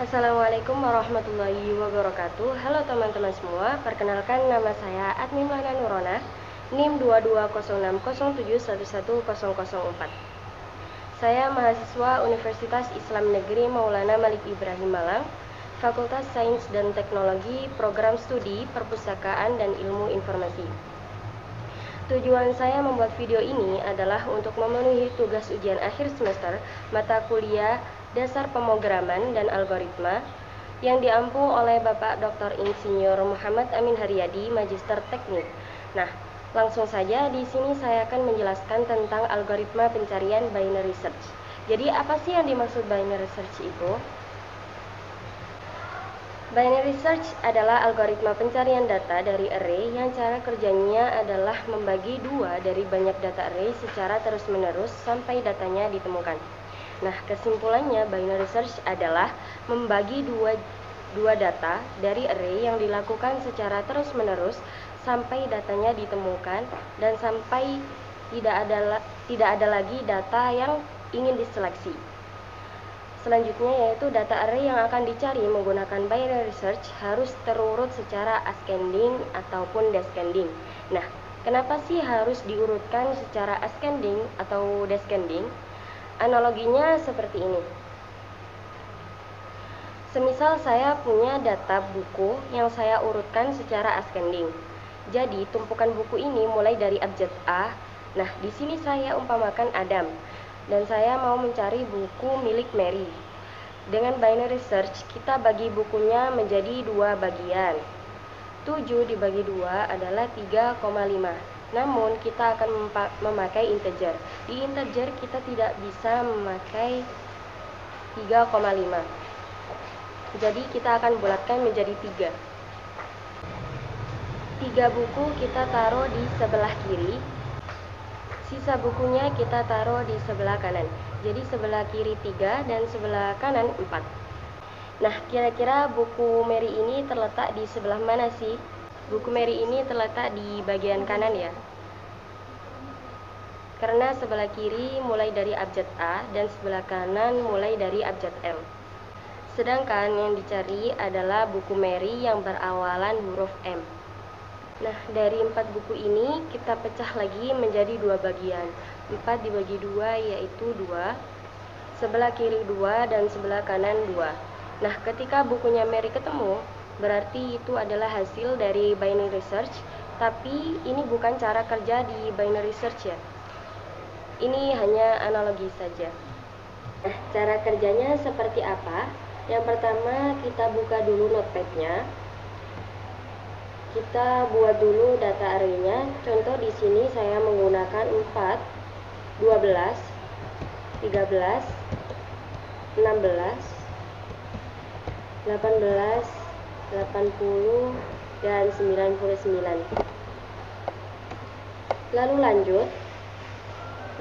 Assalamualaikum warahmatullahi wabarakatuh. Halo teman-teman semua, perkenalkan nama saya Admin Lana Nurona, NIM 220607111004. Saya mahasiswa Universitas Islam Negeri Maulana Malik Ibrahim Malang, Fakultas Sains dan Teknologi, Program Studi Perpustakaan dan Ilmu Informasi. Tujuan saya membuat video ini adalah untuk memenuhi tugas ujian akhir semester mata kuliah Dasar Pemrograman dan Algoritma yang diampu oleh Bapak Dr. Insinyur Muhammad Amin Haryadi, Magister Teknik. Nah, langsung saja di sini saya akan menjelaskan tentang algoritma pencarian binary search. Jadi apa sih yang dimaksud binary search itu? Binary search adalah algoritma pencarian data dari array yang cara kerjanya adalah membagi dua dari banyak data array secara terus-menerus sampai datanya ditemukan. Nah, kesimpulannya binary search adalah membagi dua data dari array yang dilakukan secara terus-menerus sampai datanya ditemukan dan sampai tidak ada lagi data yang ingin diseleksi. Selanjutnya yaitu data array yang akan dicari menggunakan binary search harus terurut secara ascending ataupun descending. Nah, kenapa sih harus diurutkan secara ascending atau descending? Analoginya seperti ini. Semisal saya punya data buku yang saya urutkan secara ascending. Jadi, tumpukan buku ini mulai dari abjad A. Nah, di sini saya umpamakan Adam. Dan saya mau mencari buku milik Mary. Dengan binary search, kita bagi bukunya menjadi dua bagian. 7 dibagi 2 adalah 3,5. Namun, kita akan memakai integer. Di integer, kita tidak bisa memakai 3,5. Jadi, kita akan bulatkan menjadi 3. 3 buku kita taruh di sebelah kiri. Sisa bukunya kita taruh di sebelah kanan. Jadi sebelah kiri 3 dan sebelah kanan 4. Nah, kira-kira buku Mary ini terletak di sebelah mana sih? Buku Mary ini terletak di bagian kanan ya. Karena sebelah kiri mulai dari abjad A dan sebelah kanan mulai dari abjad M. Sedangkan yang dicari adalah buku Mary yang berawalan huruf M. Nah, dari 4 buku ini kita pecah lagi menjadi 2 bagian. 4 dibagi 2 yaitu 2. Sebelah kiri 2 dan sebelah kanan 2. Nah, ketika bukunya Mary ketemu, berarti itu adalah hasil dari binary search. Tapi ini bukan cara kerja di binary search ya. Ini hanya analogi saja. Nah, cara kerjanya seperti apa? Yang pertama, kita buka dulu notepad-nya. Kita buat dulu data array-nya. Contoh di sini saya menggunakan 4, 12, 13, 16, 18, 80, dan 99. Lalu lanjut,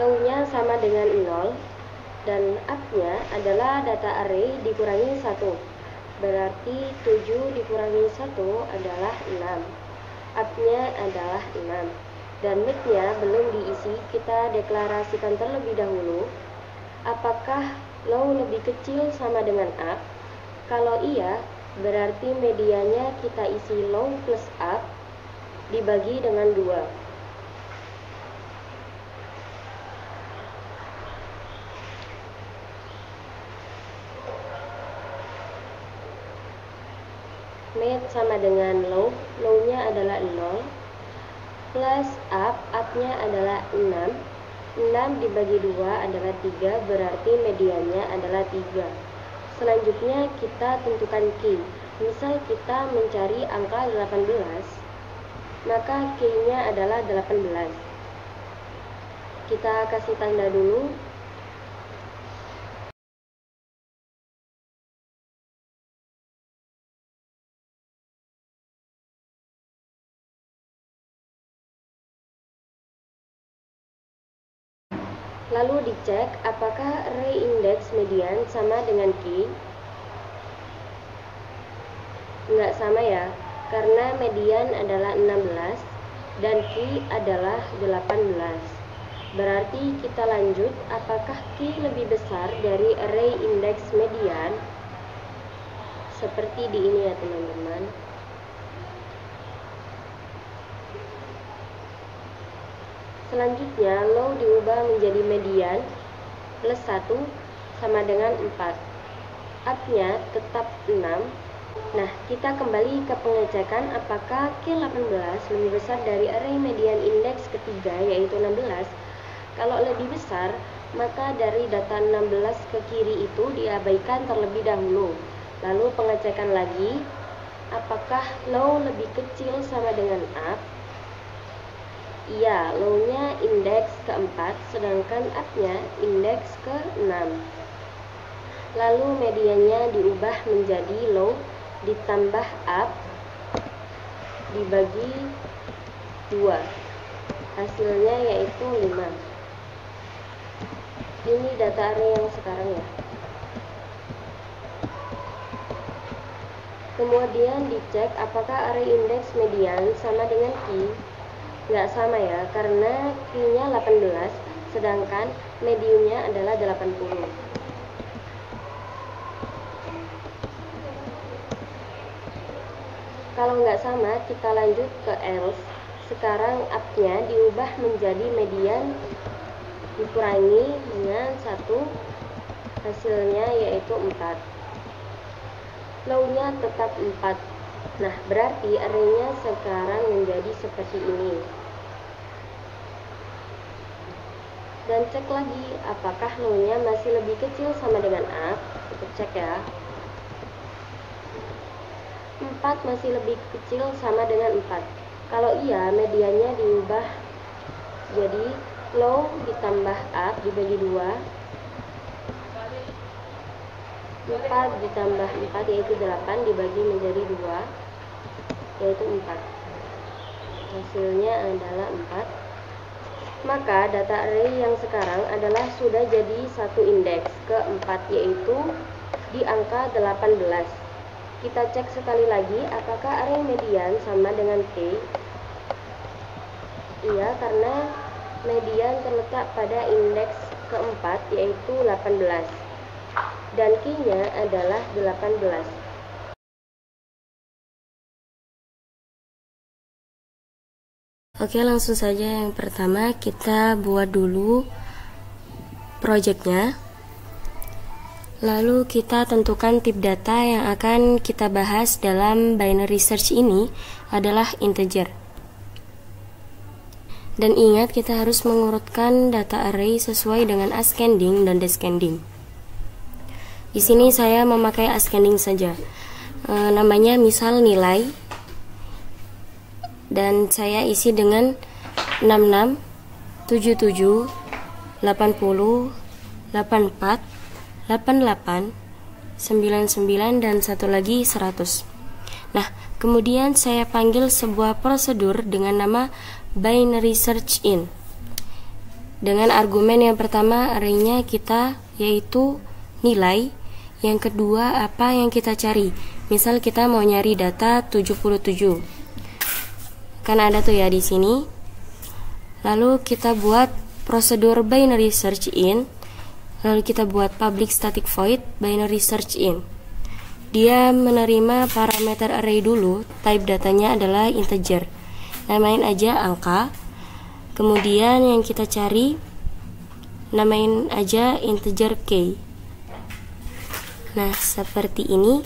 low-nya sama dengan 0 dan up-nya adalah data array dikurangi 1. Berarti 7 dikurangi 1 adalah 6. Up-nya adalah 6. Dan mid-nya belum diisi, kita deklarasikan terlebih dahulu. Apakah low lebih kecil sama dengan up? Kalau iya, berarti medianya kita isi low plus up dibagi dengan 2. Mid sama dengan low, low-nya adalah 0, plus up, up-nya adalah 6. 6 dibagi 2 adalah 3, berarti medianya adalah 3. Selanjutnya kita tentukan key. Misal kita mencari angka 18, maka key-nya adalah 18. Kita kasih tanda dulu. Lalu dicek apakah array index median sama dengan key. Enggak sama ya, karena median adalah 16 dan key adalah 18. Berarti kita lanjut, apakah key lebih besar dari array index median? seperti di ini ya teman-teman. Selanjutnya low diubah menjadi median plus 1 sama dengan 4. Up-nya tetap 6. Nah, kita kembali ke pengecekan apakah K18 lebih besar dari array median indeks ketiga yaitu 16. Kalau lebih besar, maka dari data 16 ke kiri itu diabaikan terlebih dahulu. Lalu pengecekan lagi, apakah low lebih kecil sama dengan up? Iya, low-nya indeks keempat, sedangkan up-nya indeks ke-6. Lalu mediannya diubah menjadi low ditambah up dibagi 2. Hasilnya yaitu 5. Ini data array yang sekarang ya. Kemudian dicek apakah array indeks median sama dengan key. Nggak sama ya, karena key-nya 18, sedangkan mediumnya adalah 80. Kalau nggak sama, kita lanjut ke else. Sekarang up-nya diubah menjadi median dikurangi dengan 1, hasilnya yaitu 4. Low-nya tetap 4. Nah, berarti array-nya sekarang menjadi seperti ini. Dan cek lagi apakah low-nya masih lebih kecil sama dengan up. Kita cek ya. 4 masih lebih kecil sama dengan 4. Kalau iya, mediannya diubah jadi low ditambah up dibagi 2. 4 ditambah 4 yaitu 8 dibagi menjadi 2 yaitu 4. Hasilnya adalah 4. Maka data array yang sekarang adalah sudah jadi satu indeks keempat, yaitu di angka 18. Kita cek sekali lagi apakah array median sama dengan K. Iya, karena median terletak pada indeks keempat yaitu 18 dan K-nya adalah 18. Oke, langsung saja yang pertama kita buat dulu projectnya. Lalu kita tentukan tip data yang akan kita bahas dalam binary search ini adalah integer. Dan ingat, kita harus mengurutkan data array sesuai dengan ascending dan descending. Di sini saya memakai ascending saja. Namanya misal nilai. Dan saya isi dengan 66, 77, 80, 84, 88, 99, dan satu lagi 100. Nah, kemudian saya panggil sebuah prosedur dengan nama binary search in. Dengan argumen yang pertama array-nya kita yaitu nilai, yang kedua apa yang kita cari. Misal kita mau nyari data 77. Kan ada tuh ya di sini. Lalu kita buat prosedur binary search in. Lalu kita buat public static void binary search in. Dia menerima parameter array dulu. Type datanya adalah integer. Namain aja angka. Kemudian yang kita cari, namain aja integer k. Nah, seperti ini.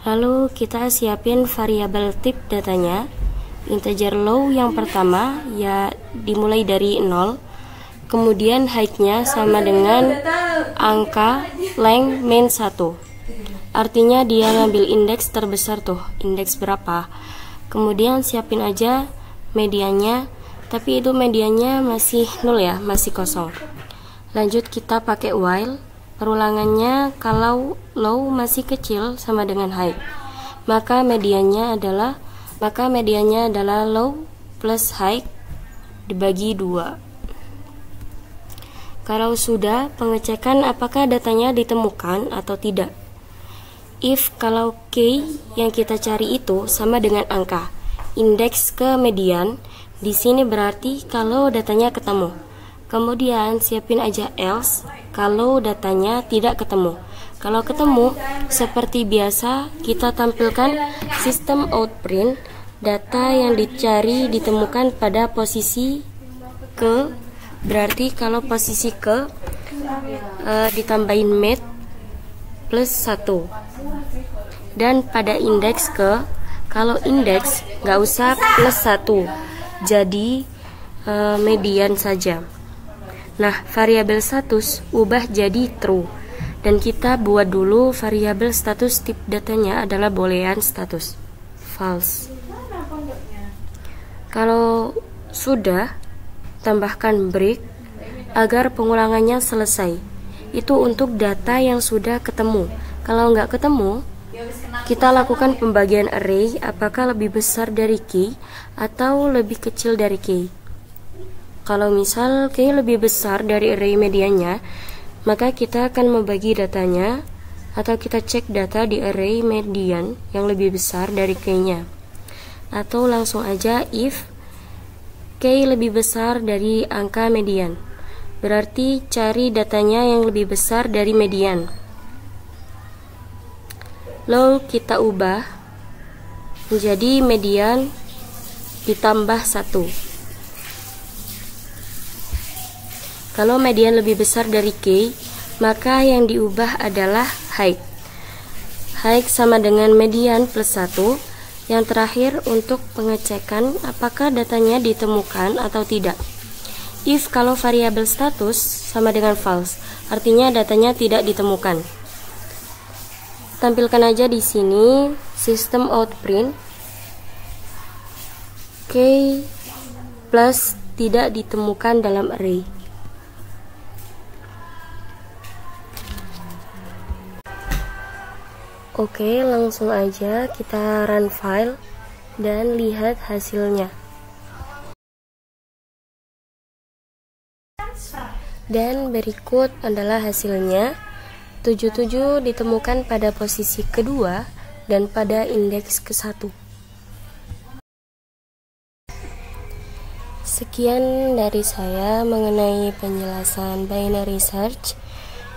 Lalu kita siapin variabel tip datanya. Integer low yang pertama ya dimulai dari 0. Kemudian height-nya sama dengan angka length main 1. Artinya dia ngambil indeks terbesar tuh, indeks berapa. Kemudian siapin aja medianya, tapi itu medianya masih 0 ya, masih kosong. Lanjut kita pakai while. Perulangannya kalau low masih kecil sama dengan height, maka mediannya adalah low plus height dibagi 2. Kalau sudah, pengecekan apakah datanya ditemukan atau tidak. If kalau K yang kita cari itu sama dengan angka indeks ke median, di sini berarti kalau datanya ketemu. Kemudian siapin aja else kalau datanya tidak ketemu. Kalau ketemu, seperti biasa kita tampilkan sistem outprint. Data yang dicari ditemukan pada posisi ke, berarti kalau posisi ke ditambahin mat plus 1. Dan pada indeks ke, kalau indeks nggak usah plus 1, jadi median saja. Nah, variabel status ubah jadi true, dan kita buat dulu variabel status tip datanya adalah boolean status false. Kalau sudah, tambahkan break agar pengulangannya selesai. Itu untuk data yang sudah ketemu. Kalau nggak ketemu, kita lakukan pembagian array apakah lebih besar dari K atau lebih kecil dari K. Kalau misal K lebih besar dari array mediannya, maka kita akan membagi datanya, atau kita cek data di array median yang lebih besar dari K-nya. Atau langsung aja if K lebih besar dari angka median, berarti cari datanya yang lebih besar dari median. Lalu kita ubah menjadi median ditambah 1. Kalau median lebih besar dari K, maka yang diubah adalah height. Height sama dengan median plus 1. Yang terakhir untuk pengecekan apakah datanya ditemukan atau tidak. If kalau variabel status sama dengan false, artinya datanya tidak ditemukan. Tampilkan aja di sini sistem outprint K plus tidak ditemukan dalam array. Oke, langsung aja kita run file dan lihat hasilnya. Dan berikut adalah hasilnya. 77 ditemukan pada posisi kedua dan pada indeks ke-1. Sekian dari saya mengenai penjelasan binary search.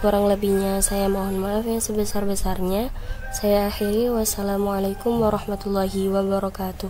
Kurang lebihnya saya mohon maaf yang sebesar-besarnya. Saya akhiri, wassalamualaikum warahmatullahi wabarakatuh.